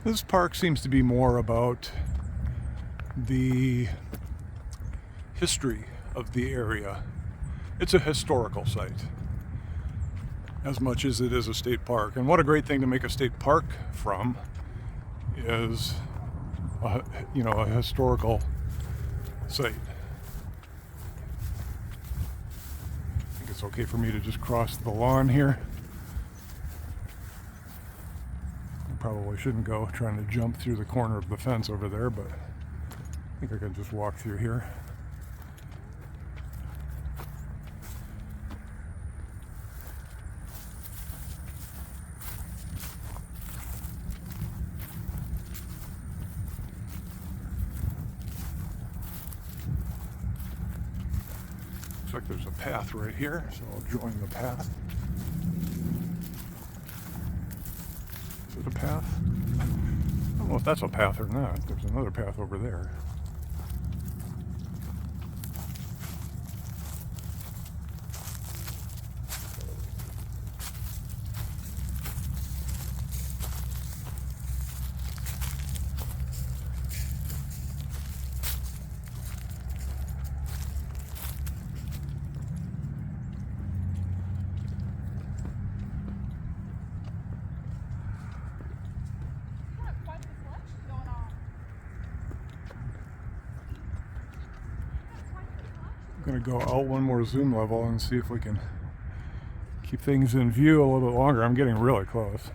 This park seems to be more about the history of the area. It's a historical site as much as it is a state park. And what a great thing to make a state park from is a historical site. I think it's okay for me to just cross the lawn here. I probably shouldn't go trying to jump through the corner of the fence over there, but I think I can just walk through here. Looks like there's a path right here, so I'll join the path. Is it a path? I don't know if that's a path or not. There's another path over there. I'm going to go out one more zoom level and see if we can keep things in view a little bit longer. I'm getting really close.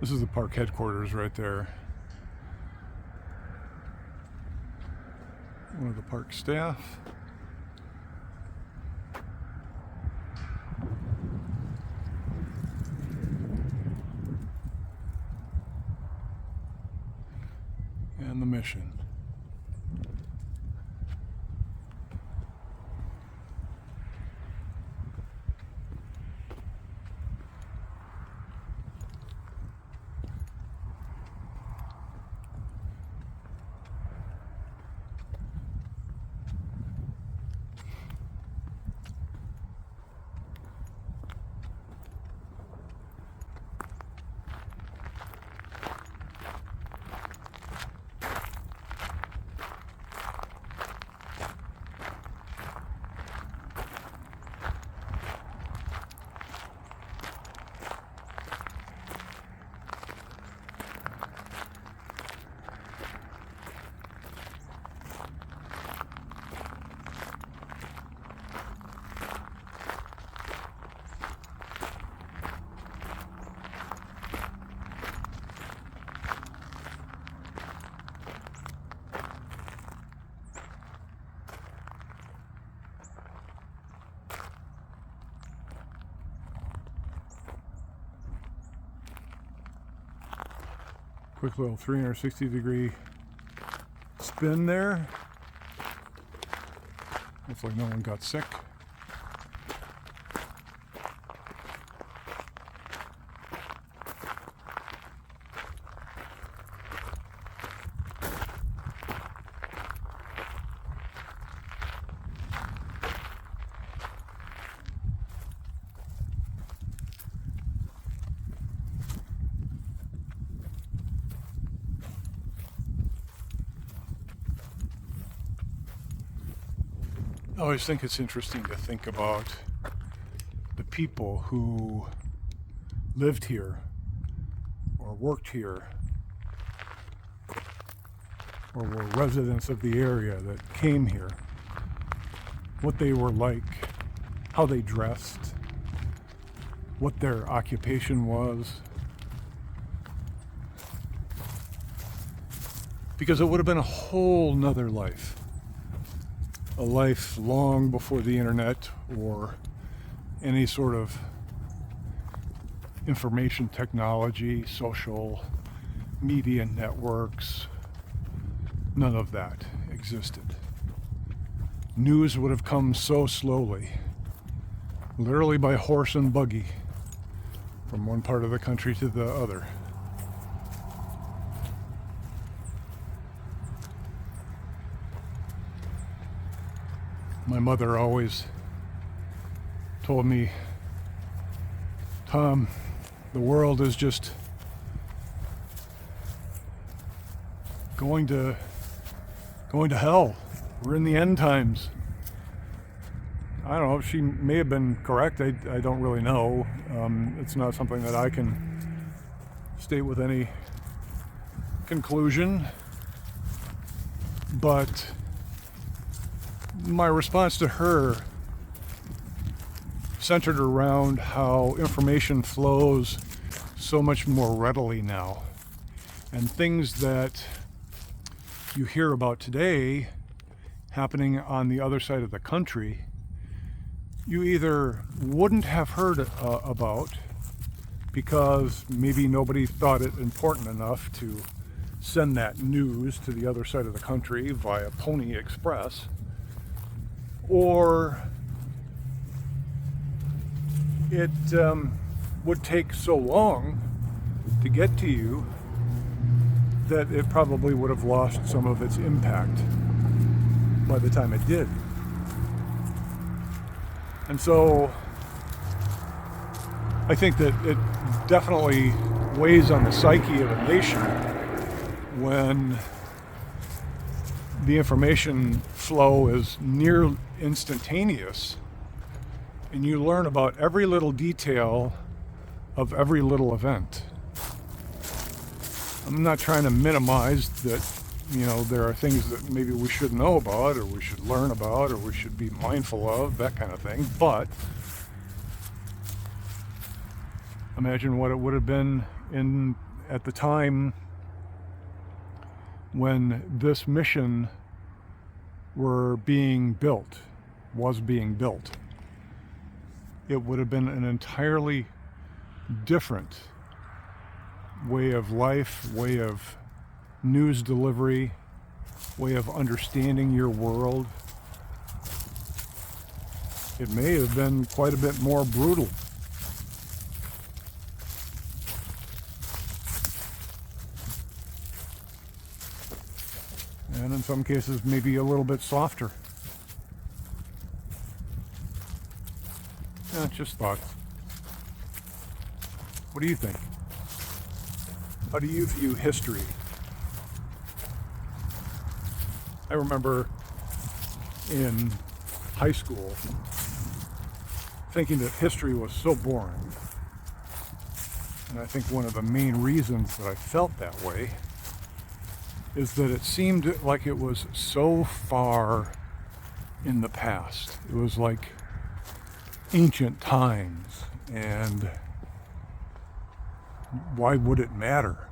This is the park headquarters right there. One of the park staff. And the mission. Quick little 360-degree spin there. Hopefully no one got sick. I always think it's interesting to think about the people who lived here or worked here or were residents of the area that came here, what they were like, how they dressed, what their occupation was. Because it would have been a whole nother life. A life long before the internet or any sort of information technology, social media networks, none of that existed. News would have come so slowly, literally by horse and buggy, from one part of the country to the other. My mother always told me, Tom, the world is just going to hell. We're in the end times. I don't know. She may have been correct. I don't really know. It's not something that I can state with any conclusion. But my response to her centered around how information flows so much more readily now. And things that you hear about today happening on the other side of the country, you either wouldn't have heard about because maybe nobody thought it important enough to send that news to the other side of the country via Pony Express, or it would take so long to get to you that it probably would have lost some of its impact by the time it did. And so I think that it definitely weighs on the psyche of a nation when the information flow is near instantaneous and you learn about every little detail of every little event. I'm not trying to minimize that, there are things that maybe we should know about or we should learn about or we should be mindful of, that kind of thing. But imagine what it would have been at the time when this mission was being built. It would have been an entirely different way of life, way of news delivery, way of understanding your world. It may have been quite a bit more brutal. And in some cases, maybe a little bit softer. Just thoughts. What do you think? How do you view history? I remember in high school thinking that history was so boring. And I think one of the main reasons that I felt that way is that it seemed like it was so far in the past. It was like ancient times, and why would it matter?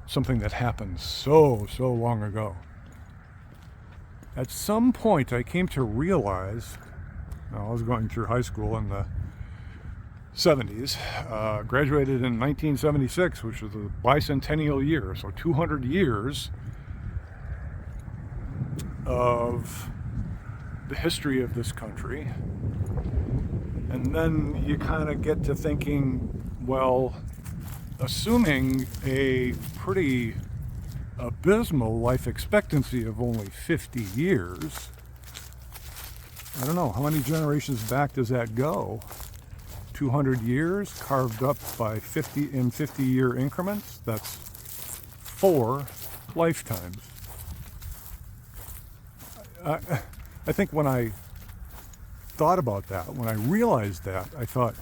Something that happened so long ago. At some point I came to realize, I was going through high school in the 70s, graduated in 1976, which was the bicentennial year, so 200 years of the history of this country. And then you kind of get to thinking, well, assuming a pretty abysmal life expectancy of only 50 years, I don't know, how many generations back does that go? 200 years carved up by 50-year increments? That's 4 lifetimes. I think when I thought about that, when I realized that, I thought,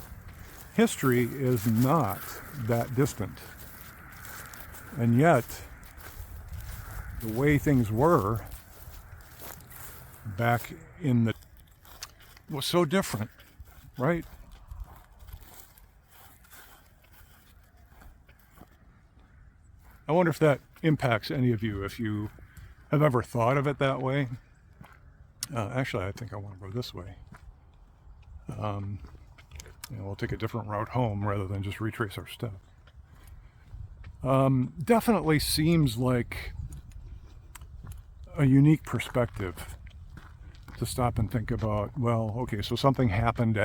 history is not that distant. And yet, the way things were back in the was so different, right? I wonder if that impacts any of you, if you have ever thought of it that way. Actually, I think I want to go this way. We'll take a different route home rather than just retrace our steps. Definitely seems like a unique perspective to stop and think about, well, okay, so something happened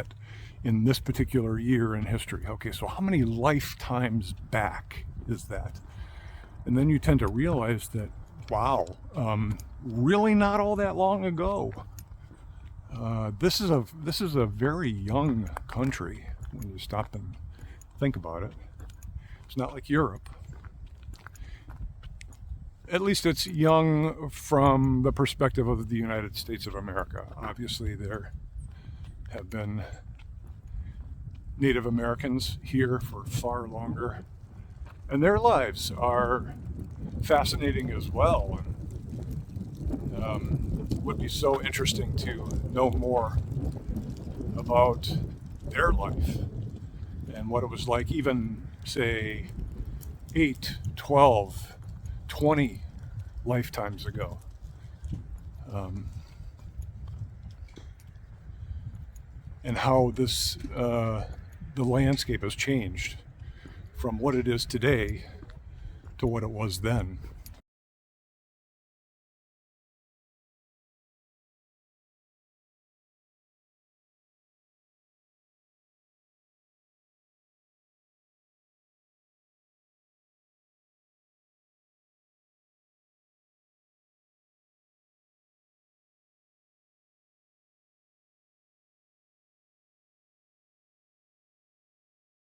in this particular year in history. Okay, so how many lifetimes back is that? And then you tend to realize that, wow, really not all that long ago. This is a very young country when you stop and think about it. It's not like Europe. At least it's young from the perspective of the United States of America. Obviously, there have been Native Americans here for far longer, and their lives are fascinating as well. Would be so interesting to know more about their life and what it was like even, say, 8, 12, 20 lifetimes ago. And how the landscape has changed from what it is today to what it was then.